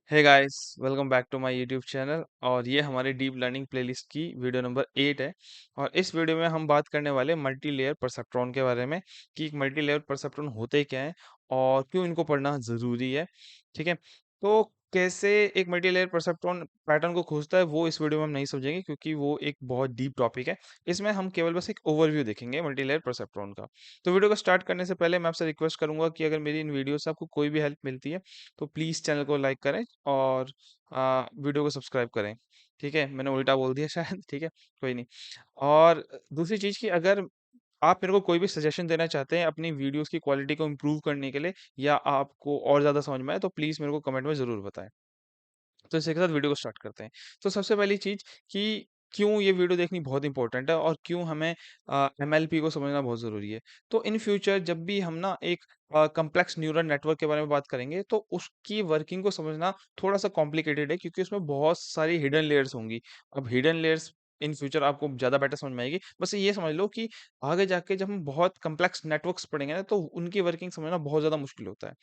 Hey guys, welcome back to my YouTube channel. और ये हमारे डीप लर्निंग प्लेलिस्ट की वीडियो नंबर 8 है। और इस वीडियो में हम बात करने वाले मल्टी लेयर परसेप्ट्रॉन के बारे में कि एक मल्टी लेयर परसेप्ट्रॉन होते क्या हैं और क्यों इनको पढ़ना ज़रूरी है। ठीक है, तो कैसे एक मल्टी लेयर परसेप्ट्रॉन पैटर्न को खोजता है वो इस वीडियो में हम नहीं समझेंगे, क्योंकि वो एक बहुत डीप टॉपिक है। इसमें हम केवल बस एक ओवरव्यू देखेंगे मल्टी लेयर परसेप्ट्रॉन का। तो वीडियो को स्टार्ट करने से पहले मैं आपसे रिक्वेस्ट करूंगा कि अगर मेरी इन वीडियो से आपको कोई भी हेल्प मिलती है तो प्लीज़ चैनल को लाइक करें और वीडियो को सब्सक्राइब करें। ठीक है, मैंने उल्टा बोल दिया शायद। ठीक है, कोई नहीं। और दूसरी चीज़ कि अगर आप मेरे को कोई भी सजेशन देना चाहते हैं अपनी वीडियोस की क्वालिटी को इम्प्रूव करने के लिए, या आपको और ज़्यादा समझ में आए, तो प्लीज़ मेरे को कमेंट में ज़रूर बताएं। तो इसी के साथ वीडियो को स्टार्ट करते हैं। तो सबसे पहली चीज़ कि क्यों ये वीडियो देखनी बहुत इंपॉर्टेंट है और क्यों हमें एमएलपी को समझना बहुत ज़रूरी है। तो इन फ्यूचर जब भी हम ना एक कॉम्प्लेक्स न्यूरल नेटवर्क के बारे में बात करेंगे तो उसकी वर्किंग को समझना थोड़ा-सा कॉम्प्लिकेटेड है, क्योंकि उसमें बहुत सारी हिडन लेयर्स होंगी। अब हिडन लेयर्स इन फ्यूचर आपको ज़्यादा बेटर समझ में आएगी। बस ये समझ लो कि आगे जाके जब हम बहुत कॉम्प्लेक्स नेटवर्क्स पढ़ेंगे ना, तो उनकी वर्किंग समझना बहुत ज़्यादा मुश्किल होता है।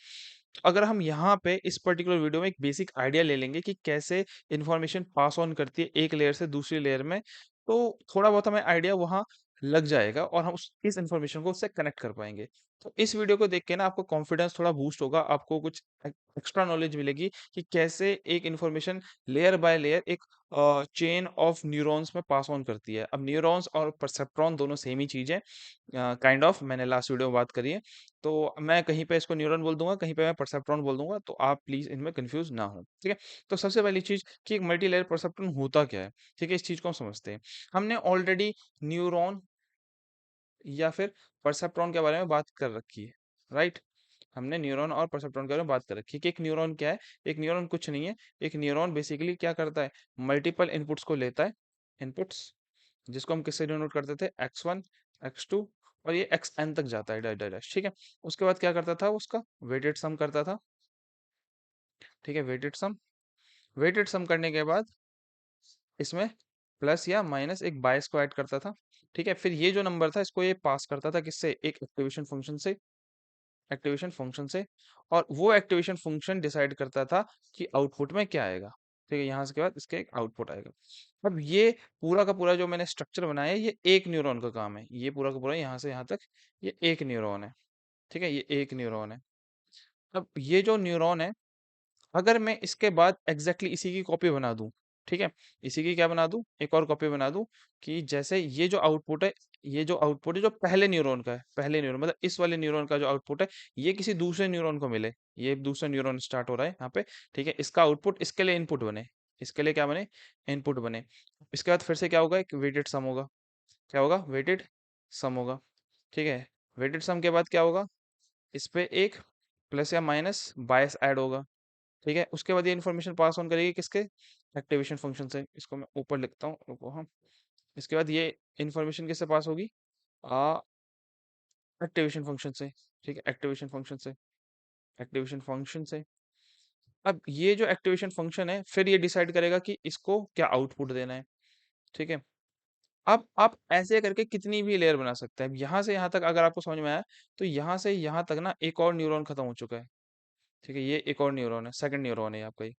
तो अगर हम यहाँ पे इस पर्टिकुलर वीडियो में एक बेसिक आइडिया ले लेंगे कि कैसे इंफॉर्मेशन पास ऑन करती है एक लेयर से दूसरी लेयर में, तो थोड़ा बहुत हमें आइडिया वहाँ लग जाएगा और हम उस इस इंफॉर्मेशन को उससे कनेक्ट कर पाएंगे। तो इस वीडियो को देख के ना आपको कॉन्फिडेंस थोड़ा बूस्ट होगा, आपको कुछ एक्स्ट्रा नॉलेज मिलेगी कि कैसे एक इंफॉर्मेशन लेयर बाय लेयर एक चेन ऑफ न्यूरॉन्स में पास ऑन करती है। अब न्यूरॉन्स और परसेप्ट्रॉन दोनों सेम ही चीज़ है, काइंड ऑफ, मैंने लास्ट वीडियो में बात करी है। तो मैं कहीं पे इसको न्यूरॉन बोल दूंगा, कहीं पे मैं परसेप्ट्रॉन बोल दूंगा, तो आप प्लीज इनमें कंफ्यूज ना हो। ठीक है, तो सबसे पहली चीज कि एक मल्टी लेयर परसेप्ट्रॉन होता क्या है। ठीक है, इस चीज को हम समझते हैं। हमने ऑलरेडी न्यूरॉन या फिर परसेप्ट्रॉन के बारे में बात कर रखी है, राइट। हमने न्यूरॉन और परसेप्ट्रॉन के बारे में बात कर रखी है कि एक न्यूरॉन क्या है। एक न्यूरॉन कुछ नहीं है। एक न्यूरॉन बेसिकली क्या करता है, मल्टीपल इनपुट्स को लेता है। इनपुट्स जिसको हम किससे डिनोट करते थे, x1 x2, और ये xn तक जाता है, डैश डैश डैश। ठीक है, उसके बाद क्या करता था, उसका वेटेड सम करता था। ठीक है, वेटेड सम करने के बाद इसमें प्लस या माइनस एक बायस को ऐड करता था। ठीक है, फिर ये जो नंबर था इसको ये पास करता था किससे, एक एक्टिवेशन फंक्शन से। और वो एक्टिवेशन फंक्शन डिसाइड करता था कि आउटपुट में क्या आएगा। ठीक है, यहाँ से के बाद इसके एक आउटपुट आएगा। अब ये पूरा का पूरा जो मैंने स्ट्रक्चर बनाया है, ये एक न्यूरॉन का काम है। ये पूरा का पूरा यहाँ से यहाँ तक ये एक न्यूरॉन है। ठीक है, ये एक न्यूरॉन है। अब ये जो न्यूरॉन है, अगर मैं इसके बाद एग्जैक्टली इसी की कॉपी बना दूं, ठीक है, इसी की क्या बना दूं, एक और कॉपी बना दूं, कि जैसे ये जो आउटपुट है, ये जो आउटपुट है जो पहले न्यूरॉन का है, पहले न्यूरॉन मतलब इस वाले न्यूरॉन का जो आउटपुट है, ये किसी दूसरे न्यूरॉन को मिले। ये दूसरा न्यूरॉन स्टार्ट हो रहा है यहाँ पे। ठीक है, इसका आउटपुट इसके लिए इनपुट बने, इसके लिए क्या बने, इनपुट बने। इसके बाद फिर से क्या होगा, एक वेटेड सम होगा। क्या होगा, वेटेड सम होगा। ठीक है, वेटेड सम के बाद क्या होगा, इस पे एक प्लस या माइनस बायस ऐड होगा। ठीक है, उसके बाद ये इन्फॉर्मेशन पास ऑन करेगी किसके, एक्टिवेशन फंक्शन से। इसको मैं ऊपर लिखता हूँ, रुको, हाँ। इसके बाद ये इन्फॉर्मेशन किससे पास होगी, आ एक्टिवेशन फंक्शन से। ठीक है, एक्टिवेशन फंक्शन से, एक्टिवेशन फंक्शन से। अब ये जो एक्टिवेशन फंक्शन है फिर ये डिसाइड करेगा कि इसको क्या आउटपुट देना है। ठीक है, अब आप ऐसे करके कितनी भी लेयर बना सकते हैं। अब यहाँ से यहाँ तक अगर आपको समझ में आया, तो यहाँ से यहाँ तक ना एक और न्यूरॉन खत्म हो चुका है। ठीक है, ये एक और न्यूरॉन है, सेकंड न्यूरॉन है आपका ये।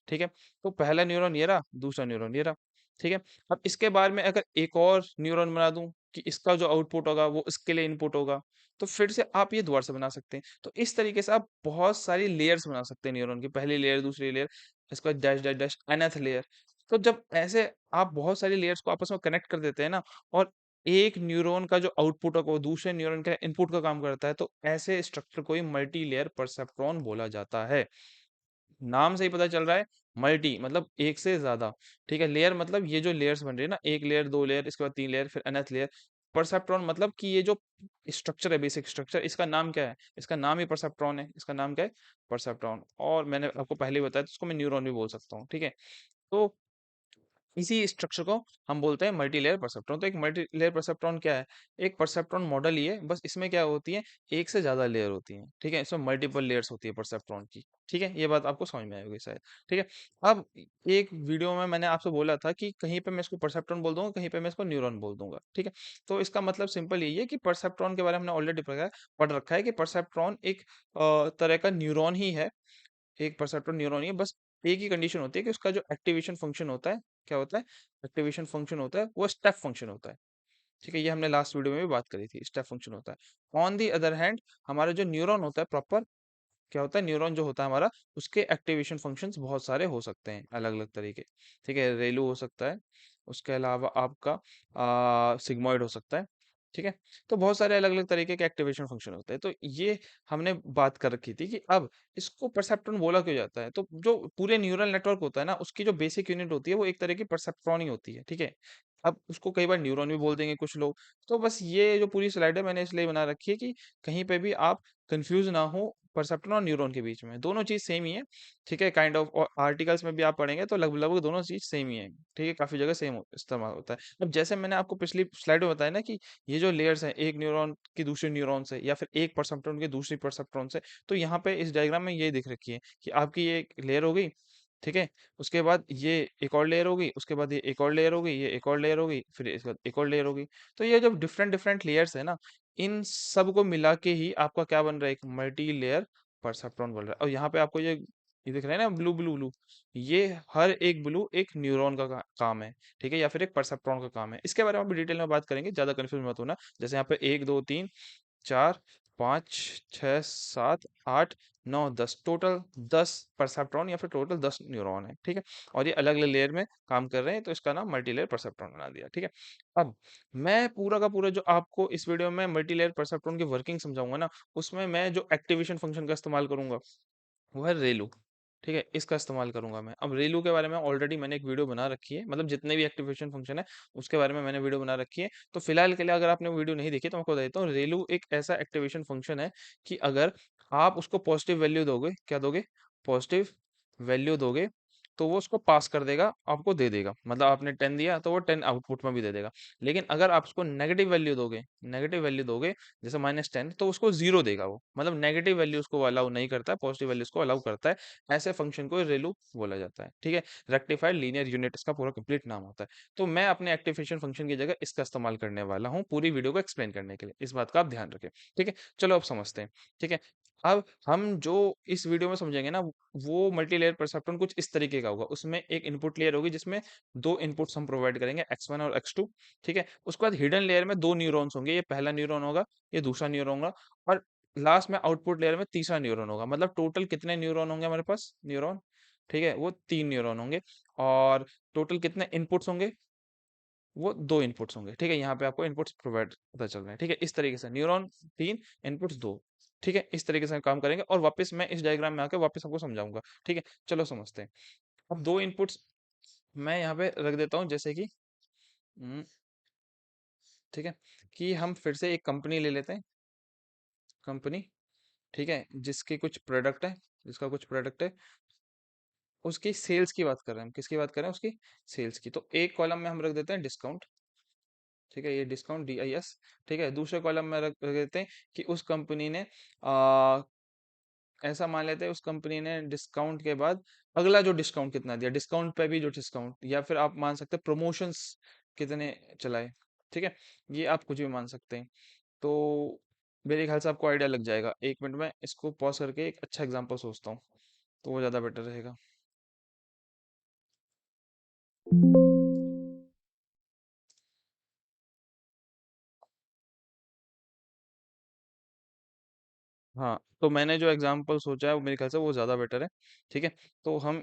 ठीक है, तो पहला न्यूरॉन ये रहा, दूसरा न्यूरॉन ये रहा। ठीक है, अब इसके बाद में अगर एक और न्यूरॉन बना दूं कि इसका जो आउटपुट होगा वो इसके लिए इनपुट होगा, तो फिर से आप ये दोबारा से बना सकते हैं। तो इस तरीके से आप बहुत सारी लेयर्स बना सकते हैं न्यूरॉन की, पहली लेयर, दूसरी लेयर, इसके बाद dash dash dash nth layer. तो जब ऐसे आप बहुत सारी लेयर्स को आपस में कनेक्ट कर देते हैं ना, और एक न्यूरॉन का जो आउटपुट होगा वो दूसरे न्यूरॉन के इनपुट का काम करता है, तो ऐसे स्ट्रक्चर को ही मल्टी लेयर परसेप्ट्रॉन बोला जाता है। नाम से ही पता चल रहा है, मल्टी मतलब एक से ज्यादा। ठीक है, लेयर मतलब ये जो लेयर्स बन रही है ना, एक लेयर, दो लेयर, इसके बाद तीन लेयर, फिर nth लेयर। परसेप्ट्रॉन मतलब कि ये जो स्ट्रक्चर है, बेसिक स्ट्रक्चर, इसका नाम क्या है, इसका नाम ही परसेप्ट्रॉन है। इसका नाम क्या है, परसेप्ट्रॉन। और मैंने आपको पहले ही बताया तो इसको मैं न्यूरॉन भी बोल सकता हूँ। ठीक है, तो इसी स्ट्रक्चर को हम बोलते हैं मल्टी लेयर परसेप्ट्रॉन। तो एक मल्टी लेयर परसेप्ट्रॉन क्या है, एक परसेप्ट्रॉन मॉडल ही है, बस इसमें क्या होती है, एक से ज्यादा लेयर होती है। ठीक है, इसमें मल्टीपल लेयर्स होती है परसेप्ट्रॉन की। ठीक है, ये बात आपको समझ में आई होगी शायद। ठीक है, अब एक वीडियो में मैंने आपसे बोला था कि कहीं पे मैं इसको परसेप्ट्रॉन बोल दूंगा, कहीं पे मैं इसको न्यूरॉन बोल दूंगा। ठीक है, तो इसका मतलब सिंपल यही है कि परसेप्ट्रॉन के बारे में हमने ऑलरेडी पढ़ रखा है कि परसेप्ट्रॉन एक तरह का न्यूरॉन ही है। एक परसेप्ट्रॉन न्यूरॉन ही है, बस एक ही कंडीशन होती है कि उसका जो एक्टिवेशन फंक्शन होता है, क्या होता है, एक्टिवेशन फंक्शन होता है वो स्टेप फंक्शन होता है। ठीक है, ये हमने लास्ट वीडियो में भी बात करी थी, स्टेप फंक्शन होता है। ऑन दी अदर हैंड हमारा जो न्यूरॉन होता है प्रॉपर, क्या होता है, न्यूरॉन जो होता है हमारा, उसके एक्टिवेशन फंक्शंस बहुत सारे हो सकते हैं, अलग अलग तरीके। ठीक है, रेलू हो सकता है, उसके अलावा आपका सिग्मॉइड हो सकता है। ठीक है, तो बहुत सारे अलग अलग तरीके के एक्टिवेशन फंक्शन होते हैं। तो ये हमने बात कर रखी थी कि अब इसको परसेप्ट्रॉन बोला क्यों जाता है। तो जो पूरे न्यूरल नेटवर्क होता है ना, उसकी जो बेसिक यूनिट होती है वो एक तरह की परसेप्ट्रॉन ही होती है। ठीक है, अब उसको कई बार न्यूरॉन भी बोल देंगे कुछ लोग। तो बस ये जो पूरी स्लाइड है मैंने इसलिए बना रखी है कि कहीं पे भी आप कंफ्यूज ना हो परसेप्ट्रॉन और न्यूरॉन के बीच में, दोनों चीज सेम ही है। ठीक है, काइंड ऑफ, और आर्टिकल्स में भी आप पढ़ेंगे तो लगभग लगभग दोनों चीज सेम ही है। ठीक है, काफी जगह सेम इस्तेमाल होता है। अब जैसे मैंने आपको पिछली स्लाइड में बताया ना कि ये जो लेयर्स हैं, एक न्यूरॉन की दूसरे न्यूरॉन से, या फिर एक परसेप्ट्रॉन की दूसरी परसेप्ट्रॉन से, तो यहाँ पे इस डायग्राम में ये दिख रखी है कि आपकी ये लेयर हो गई। ठीक है, उसके बाद ये एक और लेयर होगी, उसके बाद ये एक और लेयर होगी, ये एक और लेयर होगी, फिर इसके बाद एक और लेयर होगी। तो ये जब डिफरेंट डिफरेंट लेयर्स है ना, इन सब को मिला के ही आपका क्या बन रहा है, एक मल्टी लेयर परसेप्ट्रॉन बन रहा है। और यहाँ पे आपको ये दिख रहा है ना, ब्लू ब्लू ब्लू, ये हर एक ब्लू एक न्यूरॉन का काम है। ठीक है, या फिर एक परसेप्ट्रॉन का काम है। इसके बारे में अभी डिटेल में बात करेंगे, ज्यादा कंफ्यूज मत होना। जैसे यहाँ पे एक दो तीन चार पाँच छः सात आठ नौ दस, टोटल 10 परसेप्ट्रॉन या फिर टोटल 10 न्यूरॉन है। ठीक है, और ये अलग अलग लेयर में काम कर रहे हैं, तो इसका नाम मल्टी लेयर परसेप्ट्रॉन बना दिया। ठीक है, अब मैं पूरा का पूरा जो आपको इस वीडियो में मल्टी लेयर परसेप्ट्रॉन की वर्किंग समझाऊंगा ना, उसमें मैं जो एक्टिवेशन फंक्शन का इस्तेमाल करूंगा वो है रेलू। ठीक है, इसका इस्तेमाल करूंगा मैं। अब रेलू के बारे में ऑलरेडी मैंने एक वीडियो बना रखी है, मतलब जितने भी एक्टिवेशन फंक्शन है उसके बारे में मैंने वीडियो बना रखी है। तो फिलहाल के लिए अगर आपने वीडियो नहीं देखी तो मैं आपको बता देता हूँ, रेलू एक ऐसा एक्टिवेशन फंक्शन है कि अगर आप उसको पॉजिटिव वैल्यू दोगे, क्या दोगे, पॉजिटिव वैल्यू दोगे, तो वो उसको पास कर देगा, आपको दे देगा। मतलब आपने 10 दिया तो वो 10 आउटपुट में भी दे देगा। लेकिन अगर आप उसको नेगेटिव वैल्यू दोगे, नेगेटिव वैल्यू दोगे, जैसे -10, तो उसको जीरो देगा वो। मतलब नेगेटिव वैल्यू उसको अलाउ नहीं करता है, पॉजिटिव वैल्यू उसको अलाउ करता है। ऐसे फंक्शन को रेलू बोला जाता है। ठीक है, रेक्टिफाइड लीनियर यूनिट इसका पूरा कंप्लीट नाम होता है। तो मैं अपने एक्टिवेशन फंक्शन की जगह इसका इस्तेमाल करने वाला हूँ पूरी वीडियो को एक्सप्लेन करने के लिए। इस बात का आप ध्यान रखें। ठीक है, चलो अब समझते हैं। ठीक है, अब हम जो इस वीडियो में समझेंगे ना, वो मल्टी लेयर परसेप्ट्रॉन कुछ इस तरीके का होगा। उसमें एक इनपुट लेयर होगी जिसमें दो इनपुट्स हम प्रोवाइड करेंगे, x1 और x2। ठीक है, उसके बाद हिडन लेयर में दो न्यूरॉन्स होंगे, ये पहला न्यूरॉन होगा, ये दूसरा न्यूरॉन होगा, और लास्ट में आउटपुट लेयर में तीसरा न्यूरॉन होगा। मतलब टोटल कितने न्यूरॉन होंगे हमारे पास, न्यूरॉन, ठीक है, वो 3 न्यूरॉन होंगे। और टोटल कितने इनपुट्स होंगे, वो 2 इनपुट्स होंगे। ठीक है, यहाँ पे आपको इनपुट्स प्रोवाइड पता चल रहे हैं। ठीक है, इस तरीके से न्यूरॉन 3, इनपुट्स 2। ठीक है, इस तरीके से हम काम करेंगे, और वापस मैं इस डायग्राम में आके वापस आपको समझाऊंगा। ठीक है, चलो समझते हैं। अब दो इनपुट्स मैं यहाँ पे रख देता हूँ, जैसे कि हम्म, ठीक है, कि हम फिर से एक कंपनी ले लेते हैं, कंपनी। ठीक है, जिसके कुछ प्रोडक्ट है, जिसका कुछ प्रोडक्ट है, उसकी सेल्स की बात कर रहे हैं हम। किसकी बात कर रहे हैं, उसकी सेल्स की। तो एक कॉलम में हम रख देते हैं डिस्काउंट। ठीक है, ये डिस्काउंट DIS। ठीक है, दूसरे कॉलम में रख देते हैं कि उस कंपनी ने आ, ऐसा मान लेते हैं उस कंपनी ने डिस्काउंट के बाद अगला जो डिस्काउंट कितना दिया, डिस्काउंट पे भी जो डिस्काउंट, या फिर आप मान सकते हैं प्रमोशंस कितने चलाए। ठीक है, ये आप कुछ भी मान सकते हैं। तो मेरे ख्याल से आपको आइडिया लग जाएगा। 1 मिनट में इसको पॉज करके एक अच्छा एग्जांपल सोचता हूँ, तो वो ज़्यादा बेटर रहेगा। हाँ, तो मैंने जो एग्जांपल सोचा है वो मेरे ख्याल से वो ज़्यादा बेटर है। ठीक है, तो हम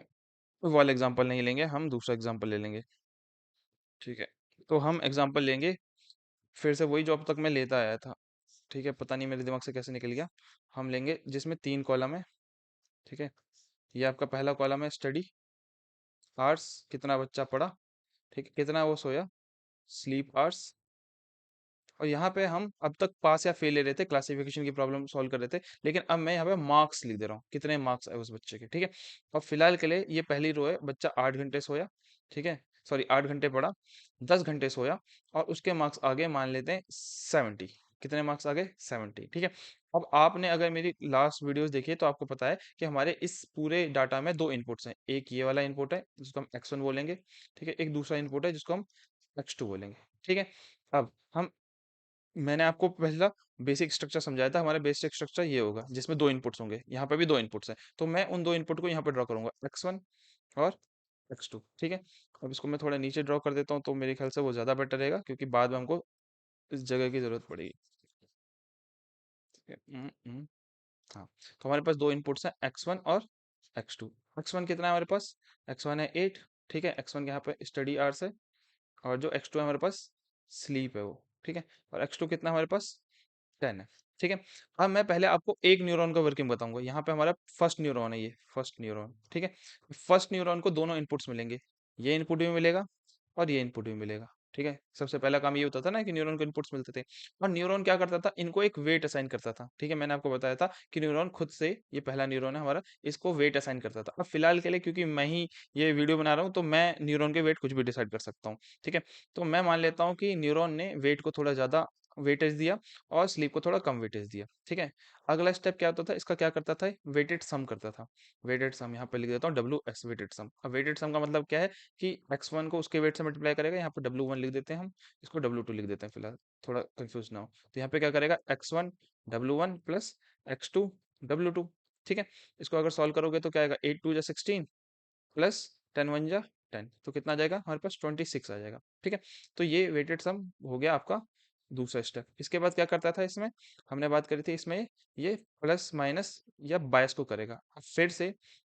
वो वाला एग्जांपल नहीं लेंगे, हम दूसरा एग्जांपल ले लेंगे। ठीक है, तो हम एग्जांपल लेंगे फिर से वही जो अब तक मैं लेता आया था। ठीक है, पता नहीं मेरे दिमाग से कैसे निकल गया। हम लेंगे जिसमें 3 कॉलम है। ठीक है, ये आपका पहला कॉलम है, स्टडी आवर्स, कितना बच्चा पढ़ा। ठीक है, कितना वो सोया, स्लीप आवर्स। और यहाँ पे हम अब तक पास या फेल ले रहे थे, क्लासिफिकेशन की प्रॉब्लम सॉल्व कर रहे थे, लेकिन अब मैं यहाँ पे मार्क्स लिख दे रहा हूँ, कितने मार्क्स आए उस बच्चे के। ठीक है, अब फिलहाल के लिए ये पहली रो है, बच्चा 8 घंटे सोया। ठीक है, सॉरी 8 घंटे पढ़ा, 10 घंटे सोया, और उसके मार्क्स आगे मान लेते हैं 70। कितने मार्क्स आगे, 70। ठीक है, अब आपने अगर मेरी लास्ट वीडियोस देखी है तो आपको पता है कि हमारे इस पूरे डाटा में दो इनपुट्स हैं। एक ये वाला इनपुट है जिसको हम x1 बोलेंगे। ठीक है, एक दूसरा इनपुट है जिसको हम x2 बोलेंगे। ठीक है, अब हम मैंने आपको पहला बेसिक स्ट्रक्चर समझाया था, हमारा बेसिक स्ट्रक्चर ये होगा जिसमें दो इनपुट्स होंगे, यहाँ पे भी दो इनपुट्स हैं, तो मैं उन दो इनपुट को यहाँ पे ड्रॉ करूंगा, x1 और x2। ठीक है, अब इसको मैं थोड़ा नीचे ड्रॉ कर देता हूँ, तो मेरे ख्याल से वो ज़्यादा बेटर रहेगा, क्योंकि बाद में हमको इस जगह की ज़रूरत पड़ेगी। ठीक है, हाँ, तो हमारे पास दो इनपुट्स हैं, x1 और x2। x1 कितना है हमारे पास? x1 है 8। ठीक है, x1 यहाँ पे स्टडी आवर्स है, और जो x2 है हमारे पास स्लीप है वो। ठीक है, और x2 कितना है हमारे पास? 10 है। ठीक है, अब मैं पहले आपको एक न्यूरॉन का वर्किंग बताऊंगा। यहाँ पे हमारा फर्स्ट न्यूरॉन है, ये फर्स्ट न्यूरॉन। ठीक है, फर्स्ट न्यूरॉन को दोनों इनपुट्स मिलेंगे, ये इनपुट भी मिलेगा और ये इनपुट भी मिलेगा। ठीक है, सबसे पहला काम ये होता था ना कि न्यूरॉन को इनपुट्स मिलते थे, और न्यूरॉन क्या करता था, इनको एक वेट असाइन करता था। ठीक है, मैंने आपको बताया था कि न्यूरॉन खुद से, ये पहला न्यूरॉन है हमारा, इसको वेट असाइन करता था। अब फिलहाल के लिए, क्योंकि मैं ही ये वीडियो बना रहा हूँ, तो मैं न्यूरॉन के वेट कुछ भी डिसाइड कर सकता हूँ। ठीक है, तो मैं मान लेता हूँ कि न्यूरॉन ने वेट को थोड़ा ज्यादा वेटेज दिया और स्लीप को थोड़ा कम वेटेज दिया। ठीक है, अगला स्टेप क्या होता था, इसका क्या करता था, वेटेड सम करता था। वेटेड सम यहाँ पे लिख देता हूँ, डब्ल्यू एस, वेटेड सम। अब वेटेड सम का मतलब क्या है कि x1 को उसके वेट से मल्टीप्लाई करेगा, यहाँ पे w1 लिख देते हैं हम, इसको w2 लिख देते हैं फिलहाल, थोड़ा कंफ्यूज ना हो। तो यहाँ पे क्या करेगा, x1 w1 plus x2 w2। ठीक है, इसको अगर सॉल्व करोगे तो क्या आएगा, 8 2 जा 16 प्लस 10 1 जा 10, तो कितना आ जाएगा हमारे पास, 26 आ जाएगा। ठीक है, तो ये वेटेड सम हो गया आपका दूसरा स्टेप। इसके बाद क्या करता था इसमें, हमने बात करी थी इसमें, ये प्लस माइनस या बायस को करेगा। अब फिर से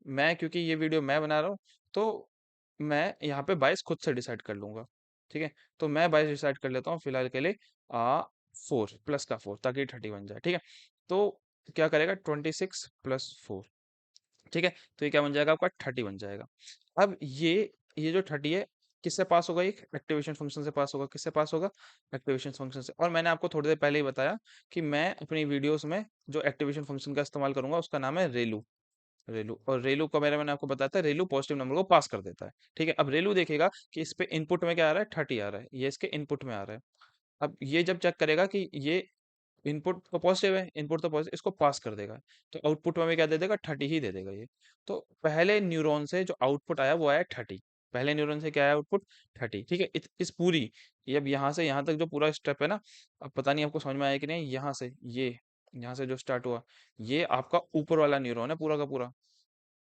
मैं, क्योंकि ये वीडियो मैं बना रहा हूँ, तो मैं यहाँ पे बायस खुद से डिसाइड कर लूंगा। ठीक है, तो मैं बायस डिसाइड कर लेता हूँ फिलहाल के लिए, 4 प्लस का 4, ताकि 30 बन जाए। ठीक है, तो क्या करेगा, 26 + 4। ठीक है, तो ये क्या बन जाएगा आपका, 30 बन जाएगा। अब ये जो 30 है, किससे पास होगा, एक एक्टिवेशन फंक्शन से पास होगा। किससे पास होगा, एक्टिवेशन फंक्शन से। और मैंने आपको थोड़ी देर पहले ही बताया कि मैं अपनी वीडियोस में जो एक्टिवेशन फंक्शन का इस्तेमाल करूंगा उसका नाम है रेलू। रेलू, और रेलू का मैंने आपको बताया था, रेलू पॉजिटिव नंबर को पास कर देता है। ठीक है, अब रेलू देखेगा कि इस पे इनपुट में क्या आ रहा है, 30 आ रहा है, ये इसके इनपुट में आ रहा है। अब ये जब चेक करेगा कि ये इनपुट तो पॉजिटिव है, इनपुट तो पॉजिटिव, इसको पास कर देगा, तो आउटपुट में भी क्या दे देगा, 30 ही दे देगा ये। तो पहले न्यूरॉन से जो आउटपुट आया वो आया 30। पहले न्यूरॉन से क्या आया आउटपुट, 30। ठीक है, इस पूरी, ये अब यहाँ से यहाँ तक जो पूरा स्टेप है ना, अब पता नहीं आपको समझ में आया कि नहीं, यहाँ से ये, यहाँ से जो स्टार्ट हुआ, ये आपका ऊपर वाला न्यूरॉन है पूरा का पूरा।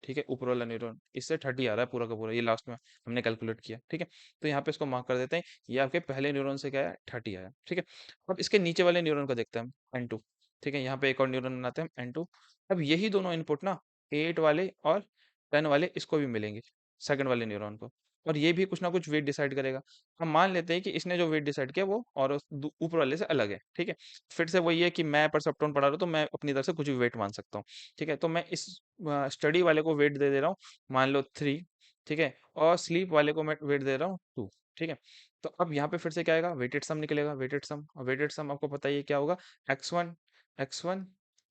ठीक है, ऊपर वाला न्यूरॉन, इससे 30 आ रहा है पूरा का पूरा, ये लास्ट में हमने कैलकुलेट किया। ठीक है, तो यहाँ पे इसको मार्क कर देते हैं, ये आपके पहले न्यूरॉन से क्या है, 30 आया। ठीक है, अब इसके नीचे वाले न्यूरॉन को देखते हैं हम, N2। ठीक है, यहाँ पे एक और न्यूरॉन बनाते हैं N2। अब यही दोनों इनपुट ना, 8 वाले और 10 वाले, इसको भी मिलेंगे, सेकंड वाले न्यूरॉन को, और ये भी कुछ ना कुछ वेट डिसाइड करेगा। हम मान लेते हैं कि इसने जो वेट डिसाइड किया वो और ऊपर वाले से अलग है। ठीक है, फिर से वही है कि मैं परसेप्ट्रॉन पढ़ा रहा हूँ, तो मैं अपनी तरफ से कुछ भी वेट मान सकता हूँ। ठीक है, तो मैं इस स्टडी वाले को वेट दे दे रहा हूँ, मान लो 3। ठीक है, और स्लीप वाले को मैं वेट दे रहा हूँ 2। ठीक है, तो अब यहाँ पे फिर से क्या आएगा, वेटेड सम निकलेगा, वेटेड सम। और वेटेड सम आपको पता ही है क्या होगा, x1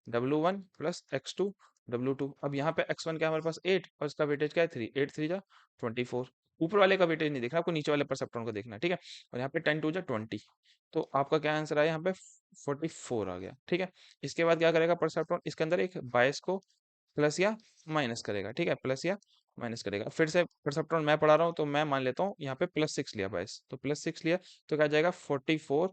w1 plus x2 w2। अब यहाँ पे x1 क्या है हमारे पास, 8, और इसका वेटेज क्या है, 3, 8 3 जा 24। ऊपर वाले का वेटेज नहीं देखना आपको, नीचे वाले परसेप्ट्रॉन को देखना है। ठीक है, और यहाँ पे 10 2 जा 20, तो आपका क्या आंसर आया यहाँ पे, 44 आ गया। ठीक है, इसके बाद क्या करेगा परसेप्ट्रॉन, इसके अंदर एक बायस को प्लस या माइनस करेगा। ठीक है, प्लस या माइनस करेगा। फिर से परसेप्ट्रॉन मैं पढ़ा रहा हूँ, तो मैं मान लेता हूँ यहाँ पे +6 लिया, बायस, तो +6 लिया, तो क्या आ जाएगा, 44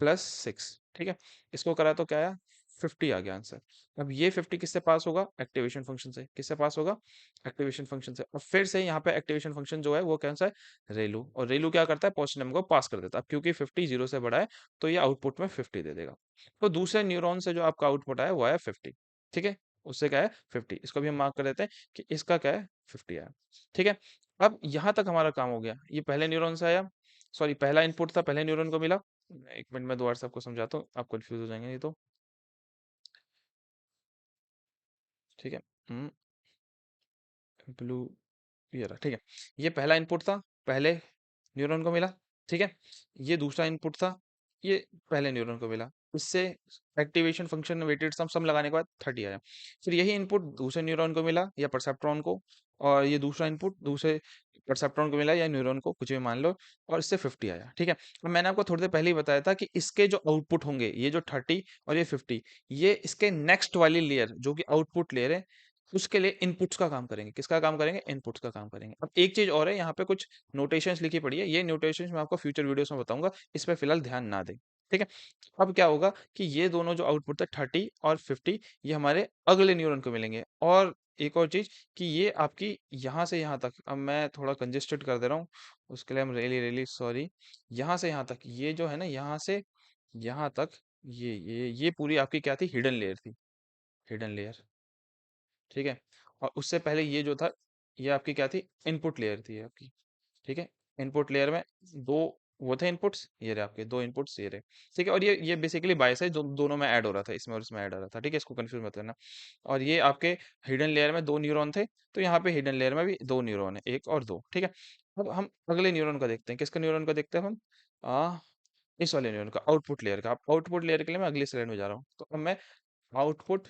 + 6। ठीक है, इसको करा तो क्या आया, 50 आ गया आंसर। अब ये 50 किससे पास होगा, एक्टिवेशन फंक्शन से। किससे पास होगा, एक्टिवेशन फंक्शन से। अब फिर से यहाँ पे एक्टिवेशन फंक्शन जो है वो कौन सा है, रेलू। और रेलू क्या करता है, पॉजिटिव नंबर को पास कर देता है। अब क्योंकि 50 0 से बड़ा है, तो ये आउटपुट में 50 दे देगा। तो दूसरे न्यूरॉन से जो आपका आउटपुट आया वो आया 50। ठीक है, उससे क्या है 50, इसको भी हम मार्क कर देते हैं कि इसका क्या है, 50 आया। ठीक है, अब यहाँ तक हमारा काम हो गया, ये पहले न्यूरॉन से आया, सॉरी पहला इनपुट था, पहले न्यूरॉन को मिला। एक मिनट में दोबारा से आपको समझाता हूँ, आप कंफ्यूज हो जाएंगे नहीं तो। ठीक है, ब्लू, ये रहा। ठीक है, ये पहला इनपुट था, पहले न्यूरॉन को मिला। ठीक है, ये दूसरा इनपुट था, ये पहले न्यूरॉन को मिला। इससे एक्टिवेशन फंक्शन वेटेड सम सम लगाने के बाद 30 आया। फिर यही इनपुट दूसरे न्यूरॉन को मिला या परसेप्ट्रॉन को, और ये दूसरा इनपुट दूसरे परसेप्ट्रॉन को मिला या न्यूरॉन को, कुछ भी मान लो, और इससे 50 आया। ठीक है, अब मैंने आपको थोड़ी देर पहले ही बताया था कि इसके जो आउटपुट होंगे, ये जो 30 और ये 50, ये इसके नेक्स्ट वाली लेयर जो कि आउटपुट लेयर है, उसके लिए इनपुट्स का काम करेंगे। किसका काम करेंगे, इनपुट्स का काम करेंगे। अब एक चीज और है, यहाँ पे कुछ नोटेशंस लिखी पड़ी है, ये नोटेशंस मैं आपको फ्यूचर वीडियोस में बताऊंगा, इस पे फिलहाल ध्यान ना दें। ठीक है। अब क्या होगा कि ये दोनों जो आउटपुट थे 30 और 50, ये हमारे अगले न्यूरॉन को मिलेंगे। और एक और चीज कि ये आपकी यहाँ से यहाँ तक, अब मैं थोड़ा कंजेस्टेड कर दे रहा हूँ, उसके लिए हम रियली रियली सॉरी। यहाँ से यहाँ तक ये जो है ना, यहाँ से यहाँ तक, ये पूरी आपकी क्या थी, हिडन लेयर थी, हिडन लेयर। ठीक है। और उससे पहले ये जो था, ये आपकी क्या थी, इनपुट लेयर थी आपकी। ठीक है। इनपुट लेयर में दो वो थे इनपुट्स, ये रहे आपके दो इनपुट्स, ये रहे। ठीक है। और ये बेसिकली बायस है जो दोनों में ऐड हो रहा था, इसमें और इसमें ऐड हो रहा था। ठीक है, इसको कंफ्यूज मत करना। और ये आपके हिडन लेयर में दो न्यूरॉन थे, तो यहाँ पे हिडन लेयर में भी दो न्यूरॉन है, एक और दो। ठीक है। अब हम अगले न्यूरॉन का देखते हैं, किसका न्यूरॉन का देखते हैं हम, आ, इस वाले न्यूरॉन का, आउटपुट लेयर का। आउटपुट लेयर के लिए मैं अगली स्लाइड में जा रहा हूँ, तो अब मैं आउटपुट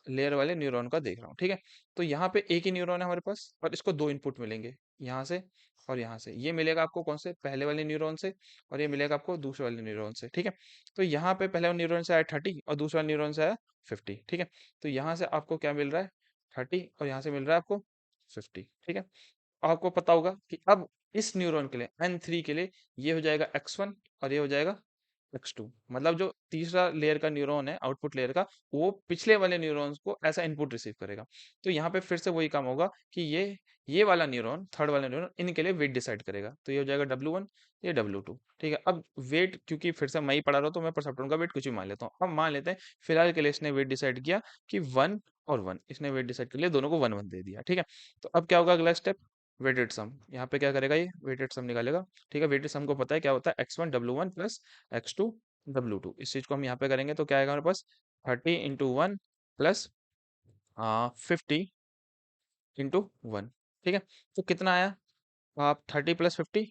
लेयर वाले न्यूरॉन का देख रहा हूँ। ठीक है। तो यहाँ पे एक ही न्यूरॉन है हमारे पास, और इसको दो इनपुट मिलेंगे, यहाँ से और यहाँ से। ये मिलेगा आपको कौन से, पहले वाले न्यूरॉन से, और ये मिलेगा आपको दूसरे वाले न्यूरॉन से। ठीक है। तो यहाँ पे पहले वाले न्यूरॉन से आया 30 और दूसरे वाले न्यूरॉन से आया 50। ठीक है। तो यहाँ से आपको क्या मिल रहा है, 30, और यहाँ से मिल रहा है आपको 50। ठीक है। आपको पता होगा कि अब इस न्यूरॉन के लिए, N3 के लिए, ये हो जाएगा X1 और ये हो जाएगा X2। मतलब जो तीसरा लेयर का न्यूरॉन है आउटपुट लेयर का, वो पिछले वाले न्यूरॉन्स को ऐसा इनपुट रिसीव करेगा। तो यहाँ पे फिर से वही काम होगा कि ये वाला न्यूरॉन, थर्ड वाला न्यूरॉन, इनके लिए वेट डिसाइड करेगा। तो ये हो जाएगा W1, ये W2। ठीक है। अब वेट, क्योंकि फिर से मैं ही पढ़ा रहा हूँ तो मैं परसेप्ट्रॉन का वेट कुछ भी मान लेता हूँ। अब मान लेते हैं फिलहाल के लिए इसने वेट डिसाइड किया कि 1 और 1, इसने वेट डिसाइड कर लिया, दोनों को 1 1 दे दिया। ठीक है। तो अब क्या होगा अगला स्टेप, वेटेड सम। यहाँ पे क्या करेगा, ये वेटेड सम निकालेगा। ठीक है। वेटेड सम को पता है क्या होता है, X1 W1 plus X2 W2। इस चीज को हम यहाँ पे करेंगे तो क्या आएगा हमारे पास, 30 × 1 प्लस 50 × 1। ठीक है। तो कितना आया, आप 30 + 50।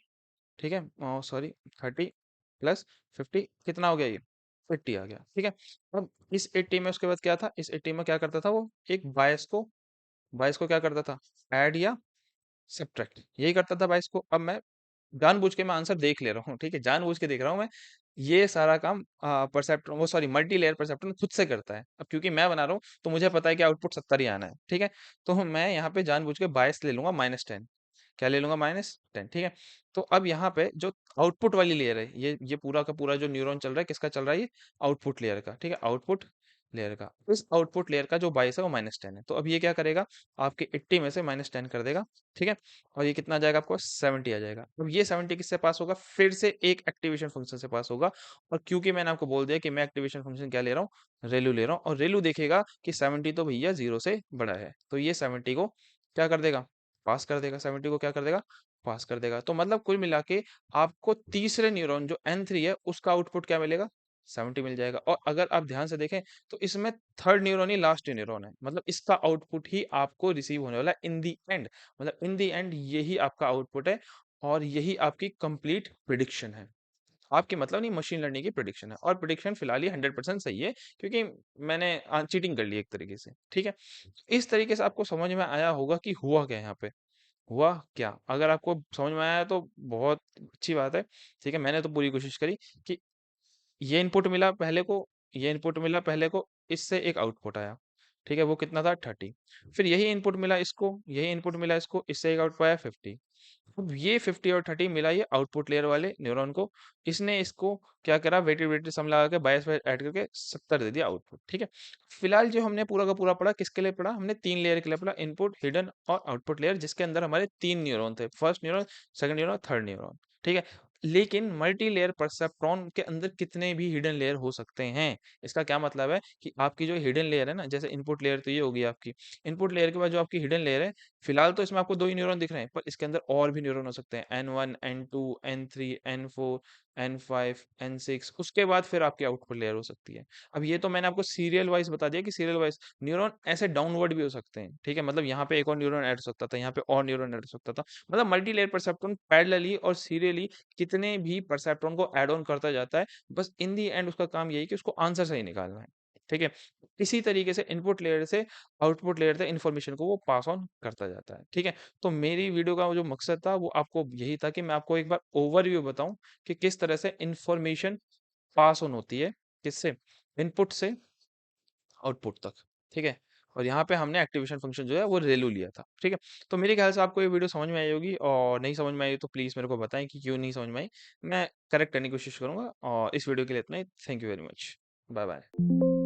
ठीक है, सॉरी, 30 + 50 कितना हो गया, ये 80 आ गया। ठीक है। अब इस 80 में उसके बाद क्या था, इस 80 में क्या करता था वो, एक बायस को क्या करता था, ऐड या सब्ट्रैक्ट, यही करता था बायस को। अब मैं जानबूझ के मैं आंसर देख ले रहा हूँ, ठीक है, जानबूझ के देख रहा हूँ मैं। ये सारा काम परसेप्ट्रॉन, वो सॉरी, मल्टी लेयर परसेप्ट्रॉन खुद से करता है। अब क्योंकि मैं बना रहा हूँ तो मुझे पता है कि आउटपुट 70 ही आना है। ठीक है। तो मैं यहाँ पे जानबूझ के बायस ले लूंगा -10। क्या ले लूंगा, -10। ठीक है। तो अब यहाँ पे जो आउटपुट वाली लेयर है, ये पूरा का पूरा जो न्यूरॉन चल रहा है, किसका चल रहा है, ये आउटपुट लेयर का। ठीक है, आउटपुट लेयर का। इस आउटपुट लेयर का जो बायस है वो -10 है। तो अब ये क्या करेगा, आपके 80 में से -10 कर देगा। ठीक है। और ये कितना आ जाएगा आपको, 70 आ जाएगा। अब ये 70 किससे पास होगा, फिर से एक एक्टिवेशन फंक्शन से पास होगा। और क्योंकि मैंने आपको बोल दिया कि मैं एक्टिवेशन फंक्शन क्या ले रहा हूँ, रेलू ले रहा हूँ, और रेलू देखेगा कि 70 तो भैया 0 से बड़ा है, तो ये 70 को क्या कर देगा, पास कर देगा। 70 को क्या कर देगा, पास कर देगा। तो मतलब कुल मिला के आपको तीसरे न्यूरॉन जो N3 है, उसका आउटपुट क्या मिलेगा, 70 मिल जाएगा। और अगर आप ध्यान से देखें तो इसमें थर्ड न्यूरॉन ही लास्ट न्यूरॉन है, मतलब इसका आउटपुट ही आपको रिसीव होने वाला है इन दी एंड। मतलब इन दी एंड यही आपका आउटपुट है, और यही आपकी कंप्लीट प्रिडिक्शन है। आपकी मतलब नहीं, मशीन लर्निंग की प्रिडिक्शन है, और प्रिडिक्शन फिलहाल ही 100% सही है, क्योंकि मैंने चीटिंग कर ली एक तरीके से। ठीक है। इस तरीके से आपको समझ में आया होगा कि हुआ क्या यहाँ पे, हुआ क्या। अगर आपको समझ में आया तो बहुत अच्छी बात है। ठीक है, मैंने तो पूरी कोशिश करी कि ये इनपुट मिला पहले को, ये इनपुट मिला पहले को, इससे एक आउटपुट आया। ठीक है, वो कितना था, 30। फिर यही इनपुट मिला इसको, यही इनपुट मिला इसको, इससे एक आउटपुट आया 50। अब ये 50 और 30 मिला ये आउटपुट लेयर वाले न्यूरॉन को, इसने इसको क्या करा, वेटेड वेटेड सम लगा के 22 ऐड करके 70 दे दिया आउटपुट। ठीक है। फिलहाल जो हमने पूरा का पूरा पढ़ा, किसके लिए पढ़ा, हमने 3 लेयर के लिए पढ़ा, इनपुट, हिडन और आउटपुट लेयर, जिसके अंदर हमारे 3 न्यूरॉन थे, first neuron, second neuron, third neuron. ठीक है। लेकिन मल्टी लेयर परसेप्ट्रॉन के अंदर कितने भी हिडन लेयर हो सकते हैं। इसका क्या मतलब है कि आपकी जो हिडन लेयर है ना, जैसे इनपुट लेयर तो ये होगी आपकी, इनपुट लेयर के बाद जो आपकी हिडन लेयर है, फिलहाल तो इसमें आपको दो ही न्यूरॉन दिख रहे हैं, पर इसके अंदर और भी न्यूरॉन हो सकते हैं, N1 N2 N3 N4 N5 N6, उसके बाद फिर आपकी आउटपुट लेयर हो सकती है। अब ये तो मैंने आपको सीरियल वाइज बता दिया कि सीरियल वाइज न्यूरॉन ऐसे डाउनवर्ड भी हो सकते हैं। ठीक है, मतलब यहाँ पे एक और न्यूरॉन ऐड हो सकता था, यहाँ पे और न्यूरॉन ऐड हो सकता था। मतलब मल्टी लेयर परसेप्ट्रॉन पैरेलली और सीरियली कितने भी परसेप्ट्रॉन को ऐड ऑन करता जाता है। बस इन दी एंड उसका काम यही कि उसको आंसर सही निकालना है। ठीक है। इसी तरीके से इनपुट लेयर से आउटपुट लेयर तक इन्फॉर्मेशन को वो पास ऑन करता जाता है। ठीक है। तो मेरी वीडियो का जो मकसद था वो आपको यही था कि मैं आपको एक बार ओवरव्यू बताऊं कि किस तरह से इन्फॉर्मेशन पास ऑन होती है, किससे, इनपुट से आउटपुट तक। ठीक है। और यहाँ पे हमने एक्टिवेशन फंक्शन जो है वो रेलू लिया था, ठीक है। तो मेरे ख्याल से आपको ये वीडियो समझ में आई होगी, और नहीं समझ में आई तो प्लीज़ मेरे को बताएं कि क्यों नहीं समझ में आई। मैं करेक्ट करने की कोशिश करूंगा, और इस वीडियो के लिए इतना ही। Thank you very much. Bye bye.